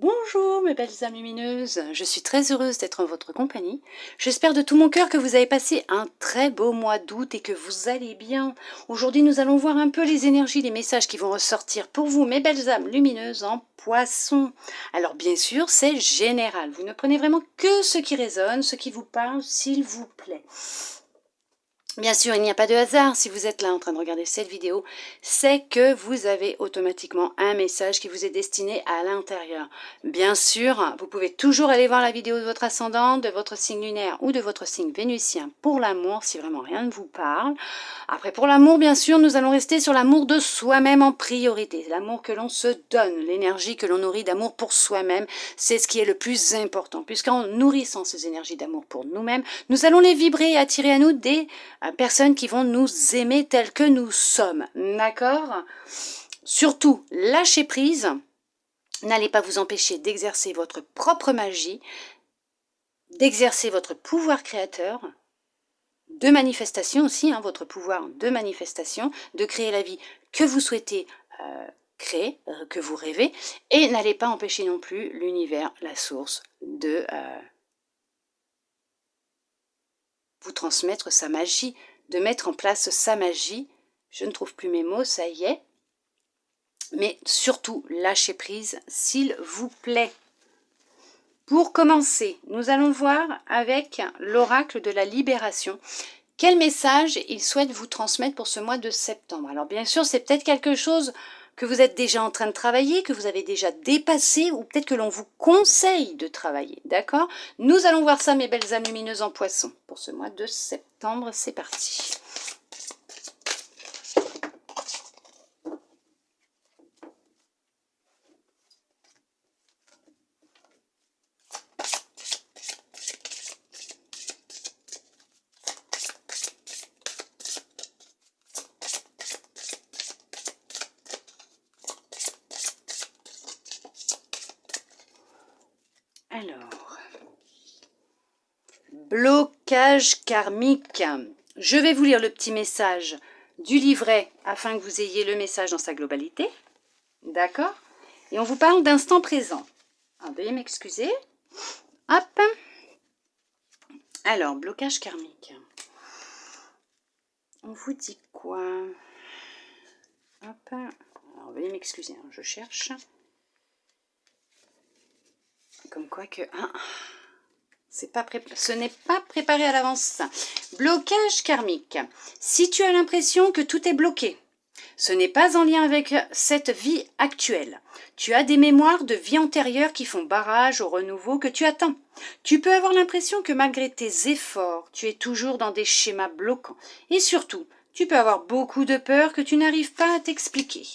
Bonjour mes belles âmes lumineuses, je suis très heureuse d'être en votre compagnie. J'espère de tout mon cœur que vous avez passé un très beau mois d'août et que vous allez bien. Aujourd'hui nous allons voir un peu les énergies, les messages qui vont ressortir pour vous mes belles âmes lumineuses en poisson. Alors bien sûr c'est général, vous ne prenez vraiment que ce qui résonne, ce qui vous parle s'il vous plaît. Bien sûr, il n'y a pas de hasard si vous êtes là en train de regarder cette vidéo, c'est que vous avez automatiquement un message qui vous est destiné à l'intérieur. Bien sûr, vous pouvez toujours aller voir la vidéo de votre ascendant, de votre signe lunaire ou de votre signe vénusien pour l'amour si vraiment rien ne vous parle. Après pour l'amour, bien sûr, nous allons rester sur l'amour de soi-même en priorité. L'amour que l'on se donne, l'énergie que l'on nourrit d'amour pour soi-même, c'est ce qui est le plus important. Puisqu'en nourrissant ces énergies d'amour pour nous-mêmes, nous allons les vibrer et attirer à nous des personnes qui vont nous aimer tels que nous sommes, d'accord? Surtout, lâchez prise, n'allez pas vous empêcher d'exercer votre propre magie, d'exercer votre pouvoir créateur, de manifestation aussi, votre pouvoir de manifestation, de créer la vie que vous souhaitez créer, que vous rêvez, et n'allez pas empêcher non plus l'univers, la source, de vous transmettre sa magie, de mettre en place sa magie. Je ne trouve plus mes mots, ça y est. Mais surtout, lâchez prise, s'il vous plaît. Pour commencer, nous allons voir avec l'oracle de la libération. Quel message il souhaite vous transmettre pour ce mois de septembre? Alors bien sûr, c'est peut-être quelque chose que vous êtes déjà en train de travailler, que vous avez déjà dépassé, ou peut-être que l'on vous conseille de travailler, d'accord? Nous allons voir ça, mes belles âmes lumineuses en poisson. Pour ce mois de septembre, c'est parti. Alors, blocage karmique. Je vais vous lire le petit message du livret afin que vous ayez le message dans sa globalité. D'accord? Et on vous parle d'instant présent. Alors, veuillez m'excuser. Hop. Alors, blocage karmique. On vous dit quoi? Hop. Alors, veuillez m'excuser, je cherche. Comme quoi que... ce n'est pas préparé à l'avance. Blocage karmique. Si tu as l'impression que tout est bloqué, ce n'est pas en lien avec cette vie actuelle. Tu as des mémoires de vie antérieure qui font barrage au renouveau que tu attends. Tu peux avoir l'impression que malgré tes efforts, tu es toujours dans des schémas bloquants. Et surtout, tu peux avoir beaucoup de peur que tu n'arrives pas à t'expliquer.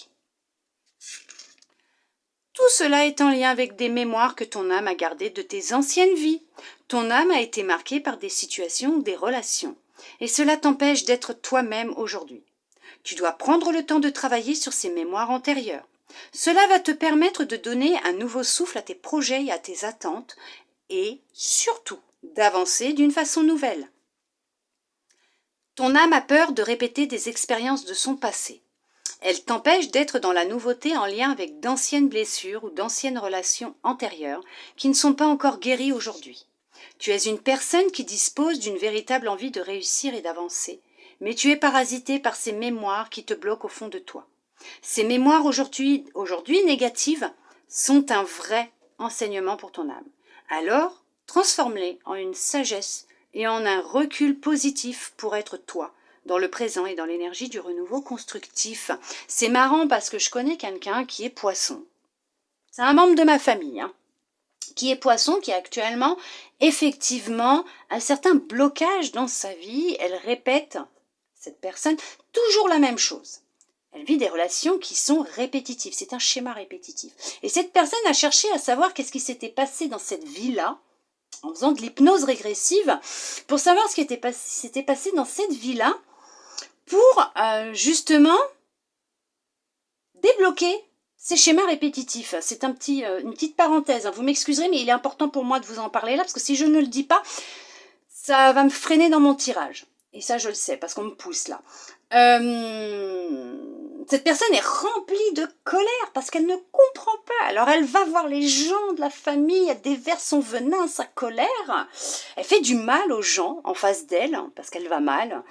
Tout cela est en lien avec des mémoires que ton âme a gardées de tes anciennes vies. Ton âme a été marquée par des situations ou des relations. Et cela t'empêche d'être toi-même aujourd'hui. Tu dois prendre le temps de travailler sur ces mémoires antérieures. Cela va te permettre de donner un nouveau souffle à tes projets et à tes attentes et, surtout, d'avancer d'une façon nouvelle. Ton âme a peur de répéter des expériences de son passé. Elle t'empêche d'être dans la nouveauté en lien avec d'anciennes blessures ou d'anciennes relations antérieures qui ne sont pas encore guéries aujourd'hui. Tu es une personne qui dispose d'une véritable envie de réussir et d'avancer, mais tu es parasité par ces mémoires qui te bloquent au fond de toi. Ces mémoires aujourd'hui négatives sont un vrai enseignement pour ton âme. Alors, transforme-les en une sagesse et en un recul positif pour être toi, dans le présent et dans l'énergie du renouveau constructif. C'est marrant parce que je connais quelqu'un qui est poisson. C'est un membre de ma famille, qui est poisson, qui a actuellement effectivement un certain blocage dans sa vie. Elle répète, cette personne, toujours la même chose. Elle vit des relations qui sont répétitives. C'est un schéma répétitif. Et cette personne a cherché à savoir qu'est-ce qui s'était passé dans cette vie-là, en faisant de l'hypnose régressive, pour savoir ce qui s'était passé dans cette vie-là, pour justement débloquer ces schémas répétitifs. C'est une petite parenthèse. Vous m'excuserez, mais il est important pour moi de vous en parler là, parce que si je ne le dis pas, ça va me freiner dans mon tirage. Et ça, je le sais, parce qu'on me pousse là. Cette personne est remplie de colère parce qu'elle ne comprend pas. Alors elle va voir les gens de la famille, elle déverse son venin, sa colère. Elle fait du mal aux gens en face d'elle parce qu'elle va mal.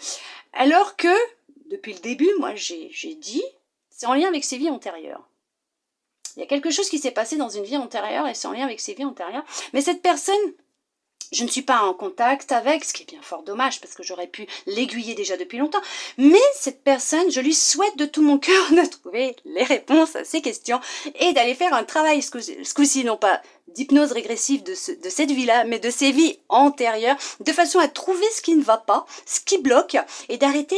Alors que, depuis le début, moi j'ai dit, c'est en lien avec ses vies antérieures. Il y a quelque chose qui s'est passé dans une vie antérieure et c'est en lien avec ses vies antérieures. Mais cette personne, je ne suis pas en contact avec, ce qui est bien fort dommage parce que j'aurais pu l'aiguiller déjà depuis longtemps. Mais cette personne, je lui souhaite de tout mon cœur de trouver les réponses à ces questions et d'aller faire un travail, ce coup-ci, non pas d'hypnose régressive de cette vie-là, mais de ses vies antérieures, de façon à trouver ce qui ne va pas, ce qui bloque, et d'arrêter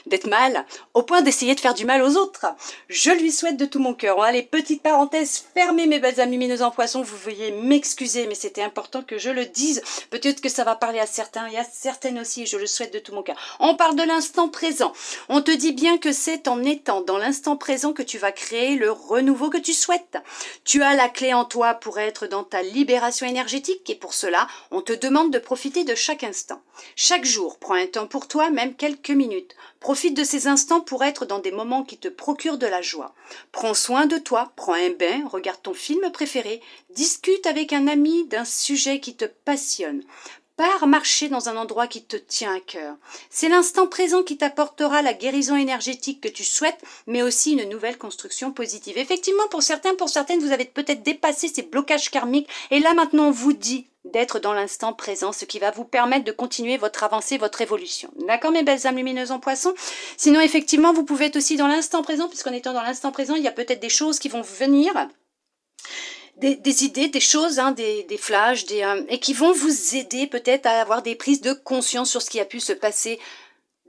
d'être mal, au point d'essayer de faire du mal aux autres. Je lui souhaite de tout mon cœur. Allez, petite parenthèse, fermez mes belles âmes lumineuses en poisson, vous veuillez m'excuser, mais c'était important que je le dise. Peut-être que ça va parler à certains, et à certaines aussi, et je le souhaite de tout mon cœur. On parle de l'instant présent. On te dit bien que c'est en étant dans l'instant présent que tu vas créer le renouveau que tu souhaites. Tu as la clé en toi pour être dans ta libération énergétique et pour cela, on te demande de profiter de chaque instant. Chaque jour, prends un temps pour toi, même quelques minutes. Profite de ces instants pour être dans des moments qui te procurent de la joie. Prends soin de toi, prends un bain, regarde ton film préféré, discute avec un ami d'un sujet qui te passionne. Pars marcher dans un endroit qui te tient à cœur. C'est l'instant présent qui t'apportera la guérison énergétique que tu souhaites, mais aussi une nouvelle construction positive. Effectivement, pour certains, pour certaines, vous avez peut-être dépassé ces blocages karmiques, et là maintenant on vous dit d'être dans l'instant présent, ce qui va vous permettre de continuer votre avancée, votre évolution. D'accord, mes belles âmes lumineuses en poisson? Sinon, effectivement, vous pouvez être aussi dans l'instant présent, puisqu'en étant dans l'instant présent, il y a peut-être des choses qui vont venir, des idées, des choses, hein, des flashs, et qui vont vous aider peut-être à avoir des prises de conscience sur ce qui a pu se passer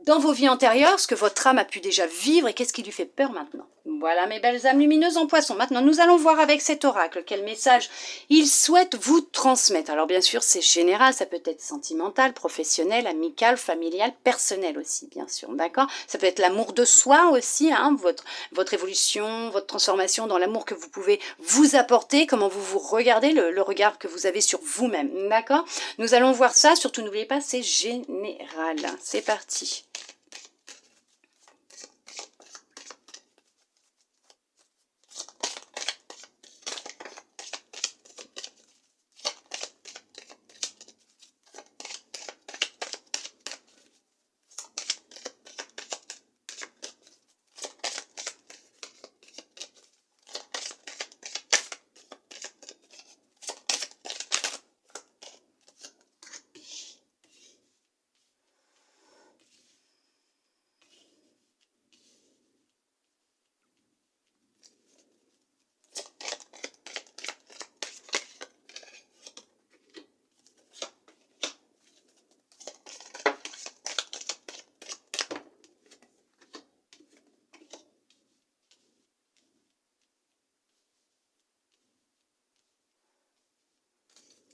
dans vos vies antérieures, ce que votre âme a pu déjà vivre et qu'est-ce qui lui fait peur maintenant. Voilà mes belles âmes lumineuses en poisson. Maintenant, nous allons voir avec cet oracle quel message il souhaite vous transmettre. Alors bien sûr, c'est général, ça peut être sentimental, professionnel, amical, familial, personnel aussi, bien sûr, d'accord? Ça peut être l'amour de soi aussi, hein, votre évolution, votre transformation dans l'amour que vous pouvez vous apporter, comment vous vous regardez, le regard que vous avez sur vous-même, d'accord? Nous allons voir ça, surtout n'oubliez pas, c'est général. C'est parti.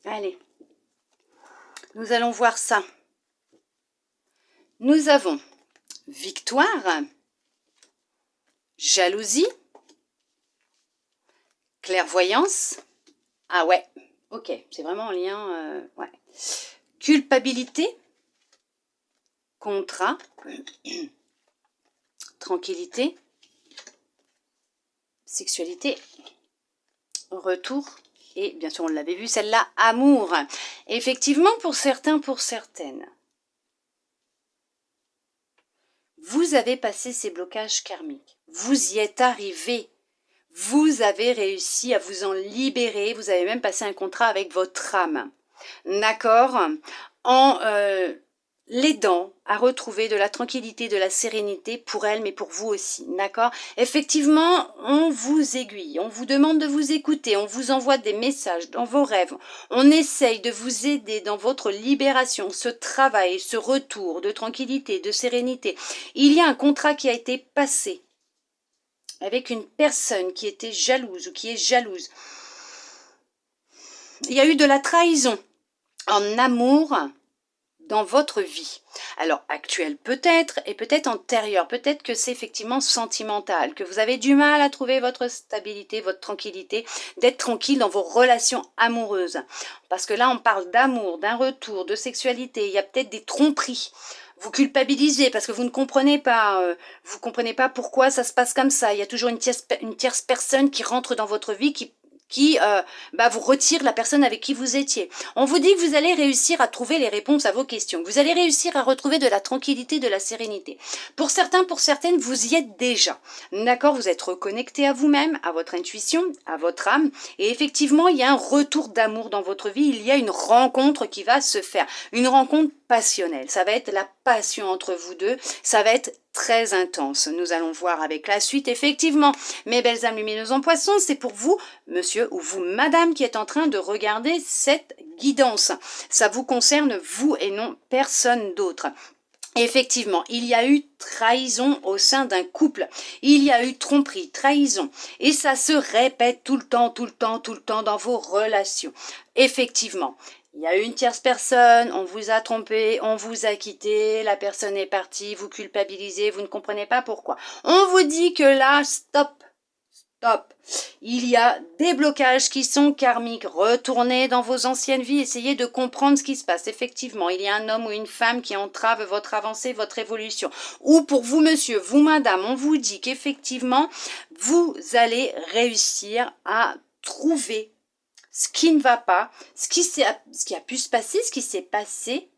Allez, nous allons voir ça. Nous avons victoire, jalousie, clairvoyance. Ah ouais, ok, c'est vraiment en lien, ouais. Culpabilité, contrat, tranquillité, sexualité, retour. Et bien sûr, on l'avait vu, celle-là, amour. Effectivement, pour certains, pour certaines, vous avez passé ces blocages karmiques. Vous y êtes arrivé. Vous avez réussi à vous en libérer. Vous avez même passé un contrat avec votre âme. D'accord? En l'aidant à retrouver de la tranquillité, de la sérénité pour elle, mais pour vous aussi, d'accord? Effectivement, on vous aiguille, on vous demande de vous écouter, on vous envoie des messages dans vos rêves, on essaye de vous aider dans votre libération, ce travail, ce retour de tranquillité, de sérénité. Il y a un contrat qui a été passé avec une personne qui était jalouse ou qui est jalouse. Il y a eu de la trahison en amour dans votre vie. Alors, actuelle peut-être, et peut-être antérieure. Peut-être que c'est effectivement sentimental, que vous avez du mal à trouver votre stabilité, votre tranquillité, d'être tranquille dans vos relations amoureuses. Parce que là, on parle d'amour, d'un retour, de sexualité. Il y a peut-être des tromperies. vous culpabilisez parce que vous ne comprenez pas, vous comprenez pas pourquoi ça se passe comme ça. Il y a toujours une tierce personne qui rentre dans votre vie, qui vous retire la personne avec qui vous étiez. On vous dit que vous allez réussir à trouver les réponses à vos questions, que vous allez réussir à retrouver de la tranquillité, de la sérénité. Pour certains, pour certaines, vous y êtes déjà. D'accord, vous êtes reconnecté à vous-même, à votre intuition, à votre âme. Et effectivement, il y a un retour d'amour dans votre vie. Il y a une rencontre qui va se faire. Une rencontre passionnelle. Ça va être la passion entre vous deux. Ça va être très intense. Nous allons voir avec la suite. Effectivement, mes belles âmes lumineuses en poisson, c'est pour vous, monsieur ou vous, madame, qui êtes en train de regarder cette guidance. Ça vous concerne, vous, et non personne d'autre. Effectivement, il y a eu trahison au sein d'un couple. Il y a eu tromperie, trahison. Et ça se répète tout le temps, tout le temps, tout le temps dans vos relations. Effectivement, il y a eu une tierce personne, on vous a trompé, on vous a quitté, la personne est partie, vous culpabilisez, vous ne comprenez pas pourquoi. On vous dit que là, stop. Stop. Il y a des blocages qui sont karmiques. Retournez dans vos anciennes vies, essayez de comprendre ce qui se passe. Effectivement, il y a un homme ou une femme qui entrave votre avancée, votre évolution. Ou pour vous, monsieur, vous, madame, on vous dit qu'effectivement, vous allez réussir à trouver ce qui ne va pas, ce qui a pu se passer, ce qui s'est passé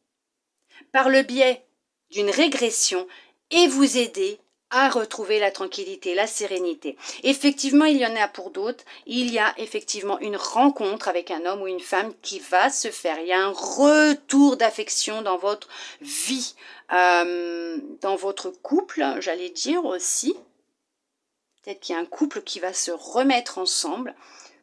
par le biais d'une régression et vous aider à retrouver la tranquillité, la sérénité. Effectivement, il y en a pour d'autres. Il y a effectivement une rencontre avec un homme ou une femme qui va se faire. Il y a un retour d'affection dans votre vie, dans votre couple, j'allais dire aussi. Peut-être qu'il y a un couple qui va se remettre ensemble.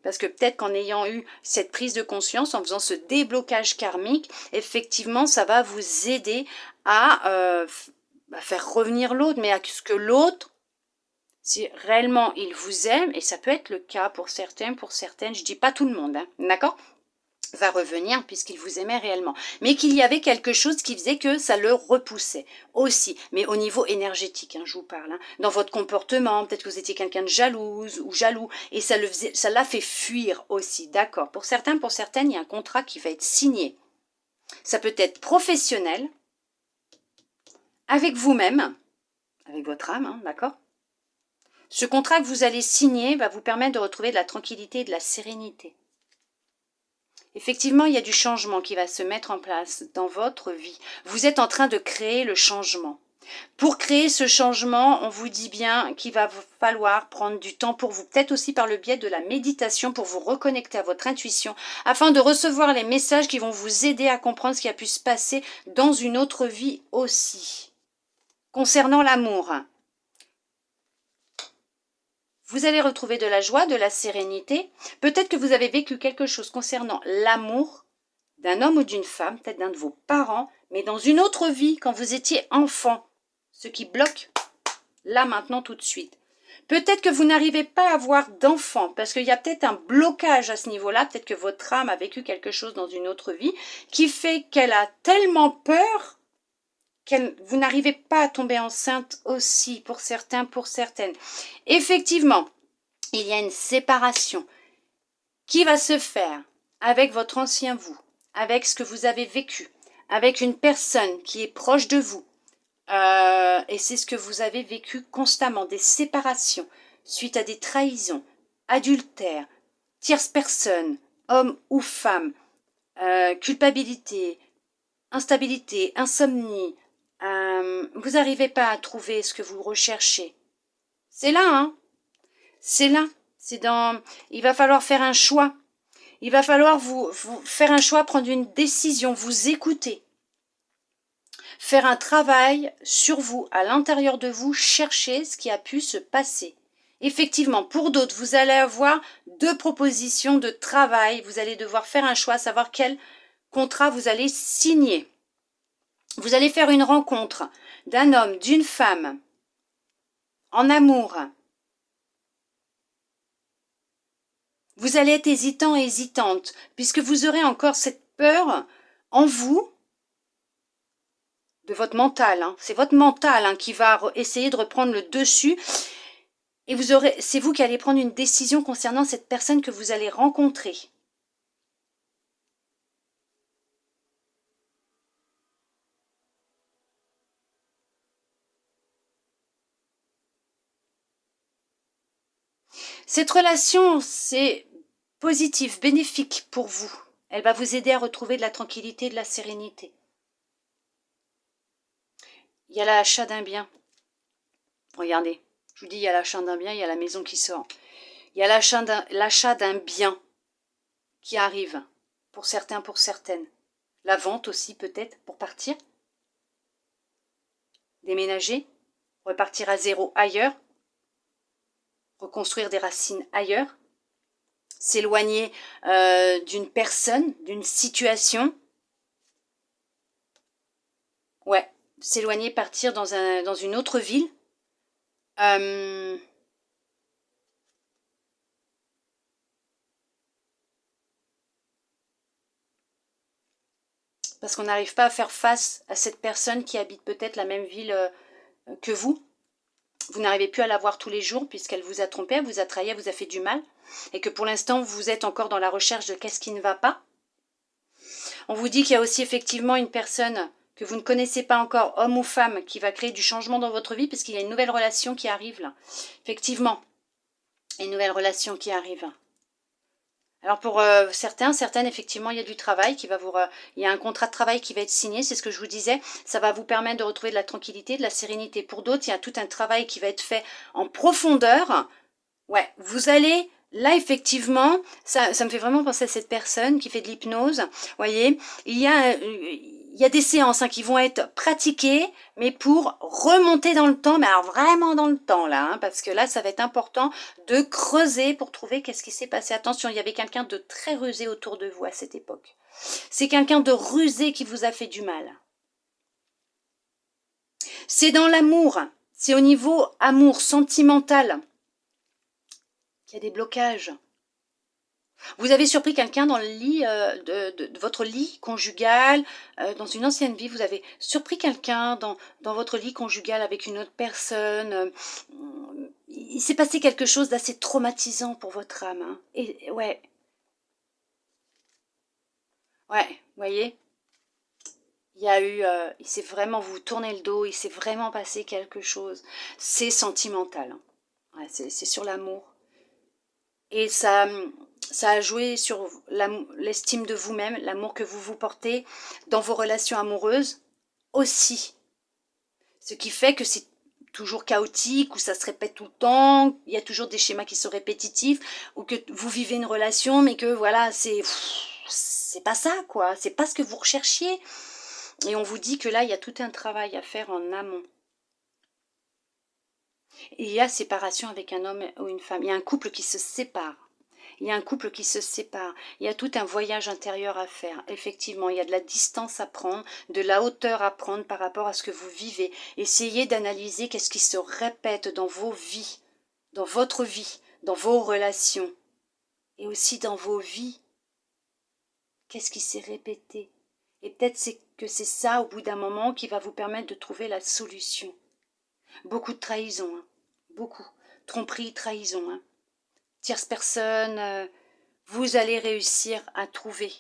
Parce que peut-être qu'en ayant eu cette prise de conscience, en faisant ce déblocage karmique, effectivement, ça va vous aider à faire revenir l'autre, mais à ce que l'autre, si réellement il vous aime, et ça peut être le cas pour certains, pour certaines, je dis pas tout le monde, hein, d'accord, va revenir puisqu'il vous aimait réellement. Mais qu'il y avait quelque chose qui faisait que ça le repoussait aussi. Mais au niveau énergétique, hein, je vous parle. Hein, dans votre comportement, peut-être que vous étiez quelqu'un de jalouse ou jaloux et ça l'a fait fuir aussi. D'accord. Pour certains, pour certaines, il y a un contrat qui va être signé. Ça peut être professionnel, avec vous-même, avec votre âme, hein, d'accord. Ce contrat que vous allez signer va vous permettre de retrouver de la tranquillité et de la sérénité. Effectivement, il y a du changement qui va se mettre en place dans votre vie. Vous êtes en train de créer le changement. Pour créer ce changement, on vous dit bien qu'il va falloir prendre du temps pour vous, peut-être aussi par le biais de la méditation pour vous reconnecter à votre intuition, afin de recevoir les messages qui vont vous aider à comprendre ce qui a pu se passer dans une autre vie aussi. Concernant l'amour, vous allez retrouver de la joie, de la sérénité. Peut-être que vous avez vécu quelque chose concernant l'amour d'un homme ou d'une femme, peut-être d'un de vos parents, mais dans une autre vie, quand vous étiez enfant. Ce qui bloque là, maintenant, tout de suite. Peut-être que vous n'arrivez pas à avoir d'enfant, parce qu'il y a peut-être un blocage à ce niveau-là. Peut-être que votre âme a vécu quelque chose dans une autre vie qui fait qu'elle a tellement peur vous n'arrivez pas à tomber enceinte aussi, pour certains, pour certaines. Effectivement, il y a une séparation qui va se faire avec votre ancien vous, avec ce que vous avez vécu, avec une personne qui est proche de vous. Et c'est ce que vous avez vécu constamment, des séparations suite à des trahisons, adultères, tierces personnes, hommes ou femmes, culpabilité, instabilité, insomnie. Vous n'arrivez pas à trouver ce que vous recherchez. C'est là, hein. C'est là. Il va falloir faire un choix. Il va falloir vous faire un choix, prendre une décision, vous écouter. Faire un travail sur vous, à l'intérieur de vous, chercher ce qui a pu se passer. Effectivement, pour d'autres, vous allez avoir 2 propositions de travail. Vous allez devoir faire un choix, savoir quel contrat vous allez signer. Vous allez faire une rencontre d'un homme, d'une femme, en amour. Vous allez être hésitant et hésitante, puisque vous aurez encore cette peur en vous, de votre mental. Hein. C'est votre mental qui va essayer de reprendre le dessus. Et c'est vous qui allez prendre une décision concernant cette personne que vous allez rencontrer. Cette relation, c'est positif, bénéfique pour vous. Elle va vous aider à retrouver de la tranquillité et de la sérénité. Il y a l'achat d'un bien. Regardez, je vous dis, il y a l'achat d'un bien, il y a la maison qui sort. Il y a l'achat d'un bien qui arrive, pour certains, pour certaines. La vente aussi peut-être, pour partir. Déménager, repartir à zéro ailleurs, reconstruire des racines ailleurs, s'éloigner d'une personne, d'une situation. Ouais, s'éloigner, partir dans une autre ville. Parce qu'on n'arrive pas à faire face à cette personne qui habite peut-être la même ville que vous. Vous n'arrivez plus à la voir tous les jours puisqu'elle vous a trompé, elle vous a trahi, elle vous a fait du mal. Et que pour l'instant, vous êtes encore dans la recherche de qu'est-ce qui ne va pas. On vous dit qu'il y a aussi effectivement une personne que vous ne connaissez pas encore, homme ou femme, qui va créer du changement dans votre vie puisqu'il y a une nouvelle relation qui arrive là. Effectivement, une nouvelle relation qui arrive. Alors pour certaines, effectivement, il y a du travail qui va il y a un contrat de travail qui va être signé, c'est ce que je vous disais. Ça va vous permettre de retrouver de la tranquillité, de la sérénité. Pour d'autres, il y a tout un travail qui va être fait en profondeur. Ouais, vous allez, là, effectivement, ça me fait vraiment penser à cette personne qui fait de l'hypnose. Vous voyez, il y a des séances qui vont être pratiquées, mais pour remonter dans le temps, mais alors vraiment dans le temps, là, parce que là, ça va être important de creuser pour trouver qu'est-ce qui s'est passé. Attention, il y avait quelqu'un de très rusé autour de vous à cette époque. C'est quelqu'un de rusé qui vous a fait du mal. C'est dans l'amour, c'est au niveau amour sentimental qu'il y a des blocages. Vous avez surpris quelqu'un dans le lit, de votre lit conjugal, dans une ancienne vie, vous avez surpris quelqu'un dans votre lit conjugal avec une autre personne. Il s'est passé quelque chose d'assez traumatisant pour votre âme. Hein. Et ouais, vous voyez, il y a eu, il s'est vraiment, vous tournez le dos, il s'est vraiment passé quelque chose. C'est sentimental. Hein. Ouais, c'est sur l'amour. Et ça a joué sur l'estime de vous-même, l'amour que vous vous portez dans vos relations amoureuses aussi. Ce qui fait que c'est toujours chaotique, ou ça se répète tout le temps, il y a toujours des schémas qui sont répétitifs, ou que vous vivez une relation, mais que voilà, c'est pas ça, quoi. C'est pas ce que vous recherchiez. Et on vous dit que là, il y a tout un travail à faire en amont. Et il y a séparation avec un homme ou une femme. Il y a un couple qui se sépare. Il y a un couple qui se sépare. Il y a tout un voyage intérieur à faire. Effectivement, il y a de la distance à prendre, de la hauteur à prendre par rapport à ce que vous vivez. Essayez d'analyser qu'est-ce qui se répète dans vos vies, dans votre vie, dans vos relations. Et aussi dans vos vies. Qu'est-ce qui s'est répété? Et peut-être que c'est ça, au bout d'un moment, qui va vous permettre de trouver la solution. Beaucoup de trahison, hein. Beaucoup. Tromperie, trahison, hein. Tierce personne, vous allez réussir à trouver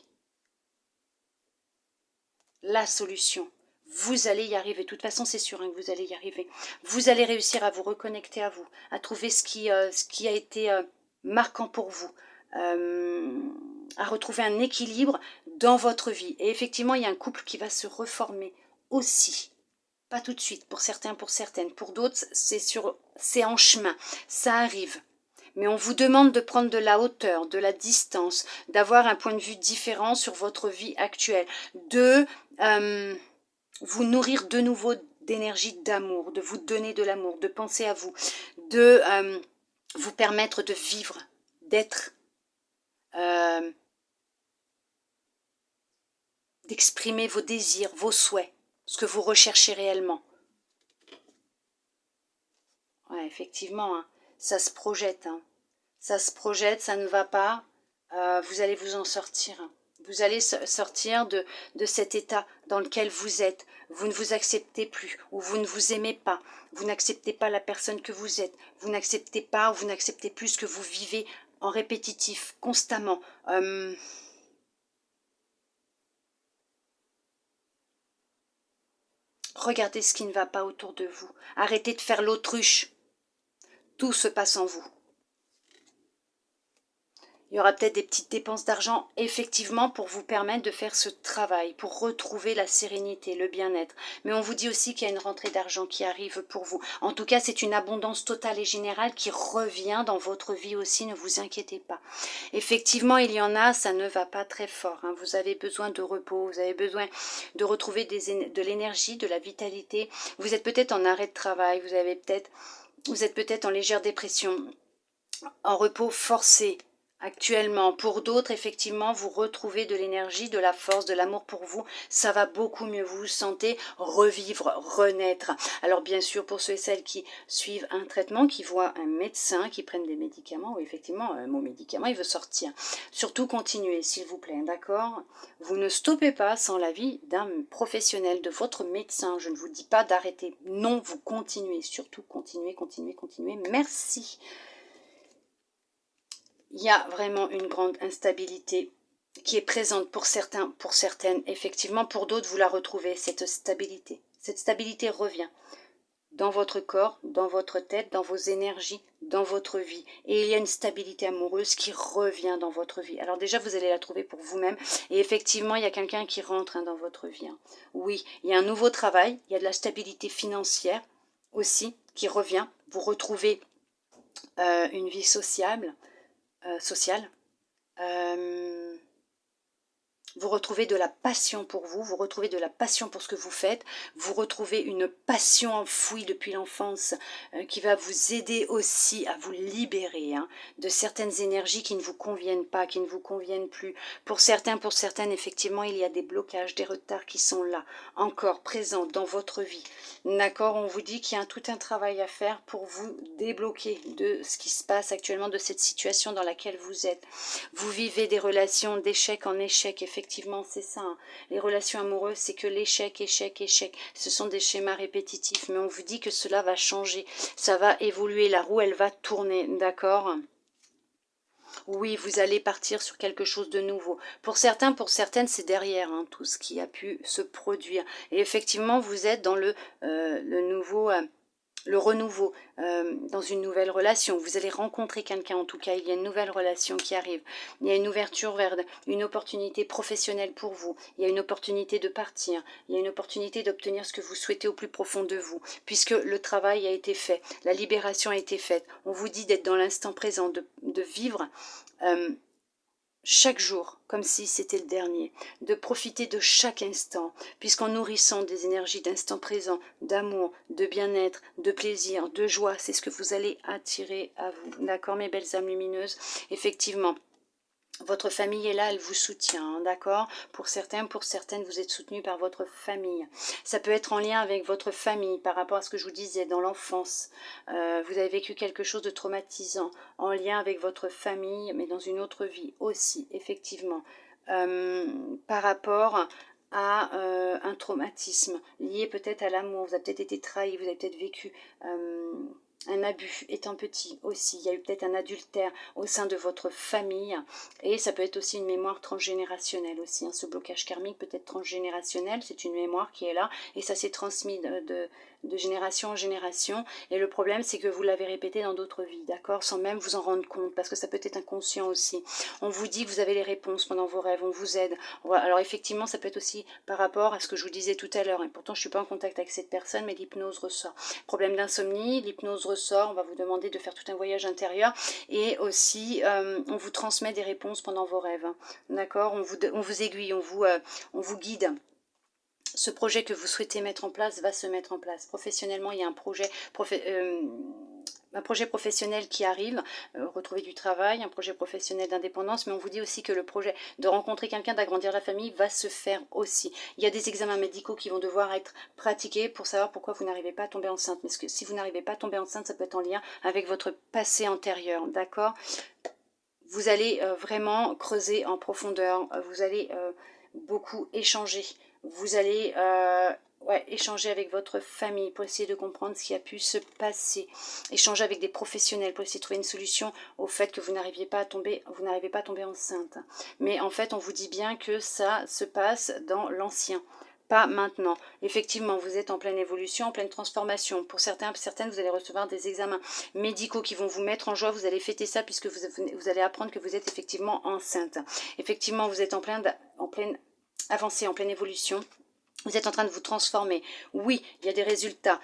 la solution. Vous allez y arriver. De toute façon, c'est sûr hein, que vous allez y arriver. Vous allez réussir à vous reconnecter à vous, à trouver ce qui a été marquant pour vous, à retrouver un équilibre dans votre vie. Et effectivement, il y a un couple qui va se reformer aussi. Pas tout de suite, pour certains, pour certaines. Pour d'autres, c'est en chemin. Ça arrive. Mais on vous demande de prendre de la hauteur, de la distance, d'avoir un point de vue différent sur votre vie actuelle, de vous nourrir de nouveau d'énergie, d'amour, de vous donner de l'amour, de penser à vous, de vous permettre de vivre, d'être, d'exprimer vos désirs, vos souhaits, ce que vous recherchez réellement. Ouais, effectivement, hein, ça se projette. Hein. Ça se projette, ça ne va pas. Vous allez vous en sortir. Hein. Vous allez sortir de cet état dans lequel vous êtes. Vous ne vous acceptez plus ou vous ne vous aimez pas. Vous n'acceptez pas la personne que vous êtes. Vous n'acceptez pas ou vous n'acceptez plus ce que vous vivez en répétitif, constamment. Regardez ce qui ne va pas autour de vous. Arrêtez de faire l'autruche. Tout se passe en vous. Il y aura peut-être des petites dépenses d'argent, effectivement, pour vous permettre de faire ce travail, pour retrouver la sérénité, le bien-être. Mais on vous dit aussi qu'il y a une rentrée d'argent qui arrive pour vous. En tout cas, c'est une abondance totale et générale qui revient dans votre vie aussi, ne vous inquiétez pas. Effectivement, il y en a, ça ne va pas très fort. Hein. Vous avez besoin de repos, vous avez besoin de retrouver de l'énergie, de la vitalité. Vous êtes peut-être en arrêt de travail, vous êtes peut-être en légère dépression, en repos forcé. Actuellement, pour d'autres, effectivement, vous retrouvez de l'énergie, de la force, de l'amour pour vous. Ça va beaucoup mieux. Vous vous sentez revivre, renaître. Alors bien sûr, pour ceux et celles qui suivent un traitement, qui voient un médecin, qui prennent des médicaments, oui, effectivement, mon médicament, il veut sortir. Surtout continuez, s'il vous plaît, d'accord? Vous ne stoppez pas sans l'avis d'un professionnel, de votre médecin. Je ne vous dis pas d'arrêter. Non, vous continuez. Surtout continuez, continuez, continuez. Merci. Il y a vraiment une grande instabilité qui est présente pour certains, pour certaines. Effectivement, pour d'autres, vous la retrouvez, cette stabilité. Cette stabilité revient dans votre corps, dans votre tête, dans vos énergies, dans votre vie. Et il y a une stabilité amoureuse qui revient dans votre vie. Alors déjà, vous allez la trouver pour vous-même. Et effectivement, il y a quelqu'un qui rentre dans votre vie. Oui, il y a un nouveau travail, il y a de la stabilité financière aussi qui revient. Vous retrouvez une vie sociale. Vous retrouvez de la passion pour vous, vous retrouvez de la passion pour ce que vous faites, vous retrouvez une passion enfouie depuis l'enfance qui va vous aider aussi à vous libérer de certaines énergies qui ne vous conviennent pas, qui ne vous conviennent plus. Pour certains, pour certaines, effectivement, il y a des blocages, des retards qui sont là, encore présents dans votre vie. D'accord, on vous dit qu'il y a tout un travail à faire pour vous débloquer de ce qui se passe actuellement, de cette situation dans laquelle vous êtes. Vous vivez des relations d'échec en échec, effectivement, c'est ça. Hein. Les relations amoureuses, c'est que l'échec, échec, échec. Ce sont des schémas répétitifs, mais on vous dit que cela va changer. Ça va évoluer, la roue, elle va tourner, d'accord ? Oui, vous allez partir sur quelque chose de nouveau. Pour certains, pour certaines, c'est derrière tout ce qui a pu se produire. Et effectivement, vous êtes dans le nouveau... le renouveau dans une nouvelle relation. Vous allez rencontrer quelqu'un, en tout cas, il y a une nouvelle relation qui arrive. Il y a une ouverture vers une opportunité professionnelle pour vous. Il y a une opportunité de partir. Il y a une opportunité d'obtenir ce que vous souhaitez au plus profond de vous, puisque le travail a été fait, la libération a été faite. On vous dit d'être dans l'instant présent, de vivre chaque jour, comme si c'était le dernier, de profiter de chaque instant, puisqu'en nourrissant des énergies d'instant présent, d'amour, de bien-être, de plaisir, de joie, c'est ce que vous allez attirer à vous. D'accord, mes belles âmes lumineuses? Effectivement. Votre famille est là, elle vous soutient, d'accord? Pour certains, pour certaines, vous êtes soutenus par votre famille. Ça peut être en lien avec votre famille par rapport à ce que je vous disais dans l'enfance. Vous avez vécu quelque chose de traumatisant en lien avec votre famille, mais dans une autre vie aussi, effectivement. Par rapport à un traumatisme lié peut-être à l'amour. Vous avez peut-être été trahi, vous avez peut-être vécu... un abus étant petit aussi, il y a eu peut-être un adultère au sein de votre famille et ça peut être aussi une mémoire transgénérationnelle aussi, ce blocage karmique peut être transgénérationnel, c'est une mémoire qui est là et ça s'est transmis de génération en génération et le problème c'est que vous l'avez répété dans d'autres vies, d'accord, sans même vous en rendre compte parce que ça peut être inconscient aussi. On vous dit que vous avez les réponses pendant vos rêves, on vous aide. Alors effectivement ça peut être aussi par rapport à ce que je vous disais tout à l'heure et pourtant je ne suis pas en contact avec cette personne mais l'hypnose ressort. Problème d'insomnie, l'hypnose ressort, on va vous demander de faire tout un voyage intérieur et aussi on vous transmet des réponses pendant vos rêves, d'accord, on vous aiguille, on vous guide. Ce projet que vous souhaitez mettre en place va se mettre en place. Professionnellement, il y a un projet professionnel qui arrive, retrouver du travail, un projet professionnel d'indépendance, mais on vous dit aussi que le projet de rencontrer quelqu'un, d'agrandir la famille va se faire aussi. Il y a des examens médicaux qui vont devoir être pratiqués pour savoir pourquoi vous n'arrivez pas à tomber enceinte. Parce que si vous n'arrivez pas à tomber enceinte, ça peut être en lien avec votre passé antérieur, d'accord ? Vous allez vraiment creuser en profondeur, vous allez beaucoup échanger, vous allez échanger avec votre famille pour essayer de comprendre ce qui a pu se passer, échanger avec des professionnels pour essayer de trouver une solution au fait que vous n'arrivez pas à tomber enceinte. Mais en fait, on vous dit bien que ça se passe dans l'ancien. pas maintenant. Effectivement, vous êtes en pleine évolution, en pleine transformation. Pour certains, certaines, vous allez recevoir des examens médicaux qui vont vous mettre en joie. Vous allez fêter ça puisque vous allez apprendre que vous êtes effectivement enceinte. Effectivement, vous êtes en pleine avancée, en pleine évolution. Vous êtes en train de vous transformer. Oui, il y a des résultats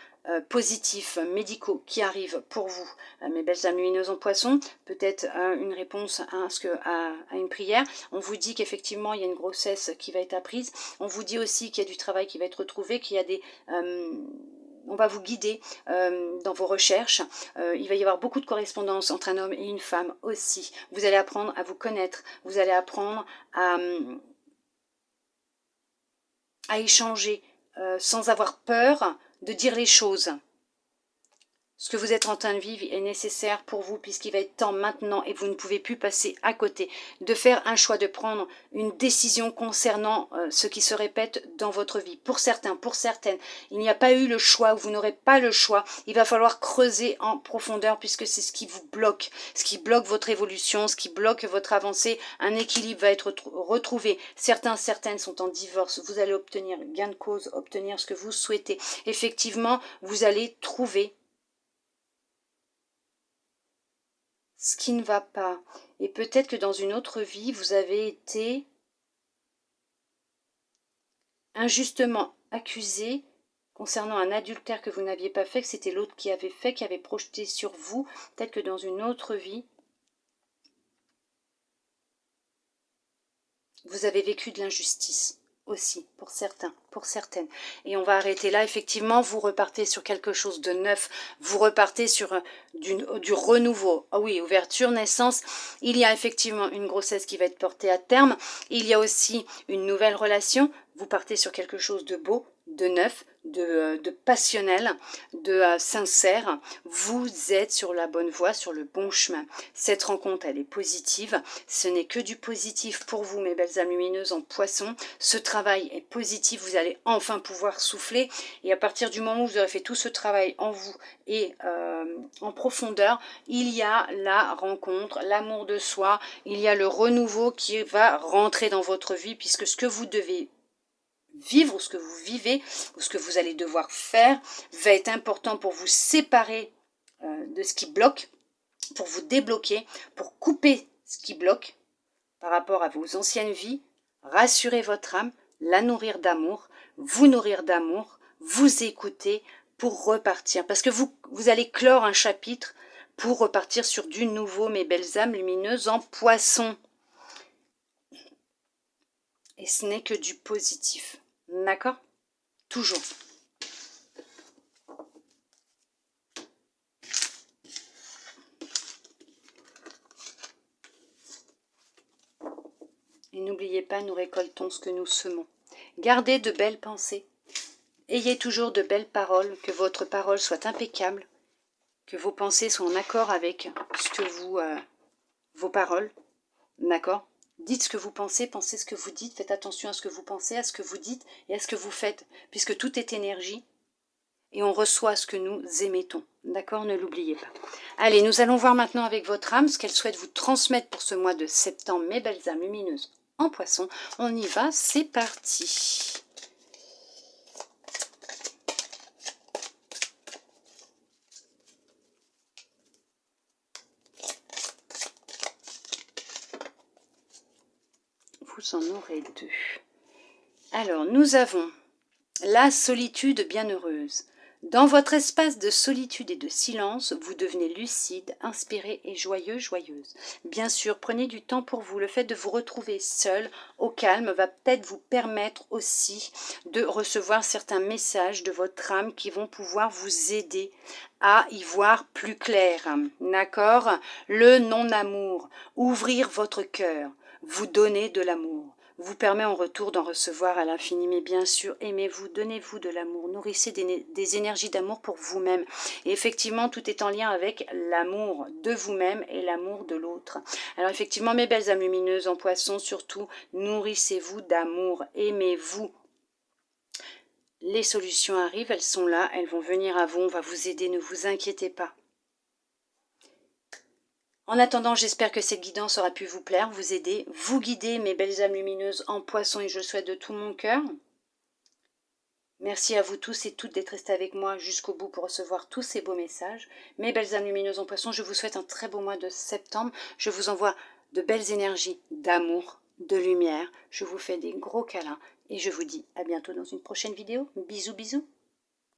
positifs, médicaux qui arrivent pour vous. Mes belles âmes lumineuses en poisson, peut-être une réponse à une prière. On vous dit qu'effectivement, il y a une grossesse qui va être apprise. On vous dit aussi qu'il y a du travail qui va être retrouvé, qu'il y a des... on va vous guider dans vos recherches. Il va y avoir beaucoup de correspondance entre un homme et une femme aussi. Vous allez apprendre à vous connaître. Vous allez apprendre à échanger sans avoir peur de dire les choses. Ce que vous êtes en train de vivre est nécessaire pour vous puisqu'il va être temps maintenant et vous ne pouvez plus passer à côté de faire un choix, de prendre une décision concernant ce qui se répète dans votre vie. Pour certains, pour certaines, il n'y a pas eu le choix ou vous n'aurez pas le choix. Il va falloir creuser en profondeur puisque c'est ce qui vous bloque, ce qui bloque votre évolution, ce qui bloque votre avancée. Un équilibre va être retrouvé. Certains, certaines sont en divorce. Vous allez obtenir gain de cause, obtenir ce que vous souhaitez. Effectivement, vous allez trouver ce qui ne va pas. Et peut-être que dans une autre vie, vous avez été injustement accusé concernant un adultère que vous n'aviez pas fait, que c'était l'autre qui avait fait, qui avait projeté sur vous. Peut-être que dans une autre vie, vous avez vécu de l'injustice aussi, pour certains, pour certaines. Et on va arrêter là. Effectivement, vous repartez sur quelque chose de neuf. Vous repartez sur du renouveau. Ah oui, ouverture, naissance. Il y a effectivement une grossesse qui va être portée à terme. Il y a aussi une nouvelle relation. Vous partez sur quelque chose de beau, de neuf, de passionnel, de sincère. Vous êtes sur la bonne voie, sur le bon chemin. Cette rencontre, elle est positive. Ce n'est que du positif pour vous, mes belles âmes lumineuses en poisson. Ce travail est positif. Vous allez enfin pouvoir souffler. Et à partir du moment où vous aurez fait tout ce travail en vous et en profondeur, il y a la rencontre, l'amour de soi. Il y a le renouveau qui va rentrer dans votre vie puisque ce que vous devez vivre, ou ce que vous vivez, ou ce que vous allez devoir faire, va être important pour vous séparer de ce qui bloque, pour vous débloquer, pour couper ce qui bloque par rapport à vos anciennes vies, rassurer votre âme, la nourrir d'amour, vous nourrir d'amour, vous écouter pour repartir. Parce que vous allez clore un chapitre pour repartir sur du nouveau, mes belles âmes lumineuses en poisson. Et ce n'est que du positif. D'accord? Toujours. Et n'oubliez pas, nous récoltons ce que nous semons. Gardez de belles pensées. Ayez toujours de belles paroles, que votre parole soit impeccable, que vos pensées soient en accord avec ce que vos paroles. D'accord? Dites ce que vous pensez, pensez ce que vous dites, faites attention à ce que vous pensez, à ce que vous dites et à ce que vous faites, puisque tout est énergie et on reçoit ce que nous émettons. D'accord? Ne l'oubliez pas. Allez, nous allons voir maintenant avec votre âme ce qu'elle souhaite vous transmettre pour ce mois de septembre, mes belles âmes lumineuses en poisson. On y va, c'est parti. Vous en aurez deux. Alors, nous avons la solitude bienheureuse. Dans votre espace de solitude et de silence, vous devenez lucide, inspiré et joyeux, joyeuse. Bien sûr, prenez du temps pour vous. Le fait de vous retrouver seul, au calme, va peut-être vous permettre aussi de recevoir certains messages de votre âme qui vont pouvoir vous aider à y voir plus clair. D'accord? Le non-amour, ouvrir votre cœur, vous donner de l'amour vous permet en retour d'en recevoir à l'infini. Mais bien sûr, aimez-vous, donnez-vous de l'amour, nourrissez des énergies d'amour pour vous-même. Et effectivement, tout est en lien avec l'amour de vous-même et l'amour de l'autre. Alors effectivement, mes belles âmes lumineuses en poisson, surtout, nourrissez-vous d'amour, aimez-vous. Les solutions arrivent, elles sont là, elles vont venir à vous, on va vous aider, ne vous inquiétez pas. En attendant, j'espère que cette guidance aura pu vous plaire, vous aider, vous guider, mes belles âmes lumineuses en poisson, et je le souhaite de tout mon cœur. Merci à vous tous et toutes d'être restés avec moi jusqu'au bout pour recevoir tous ces beaux messages. Mes belles âmes lumineuses en poisson, je vous souhaite un très beau mois de septembre. Je vous envoie de belles énergies d'amour, de lumière. Je vous fais des gros câlins et je vous dis à bientôt dans une prochaine vidéo. Bisous, bisous.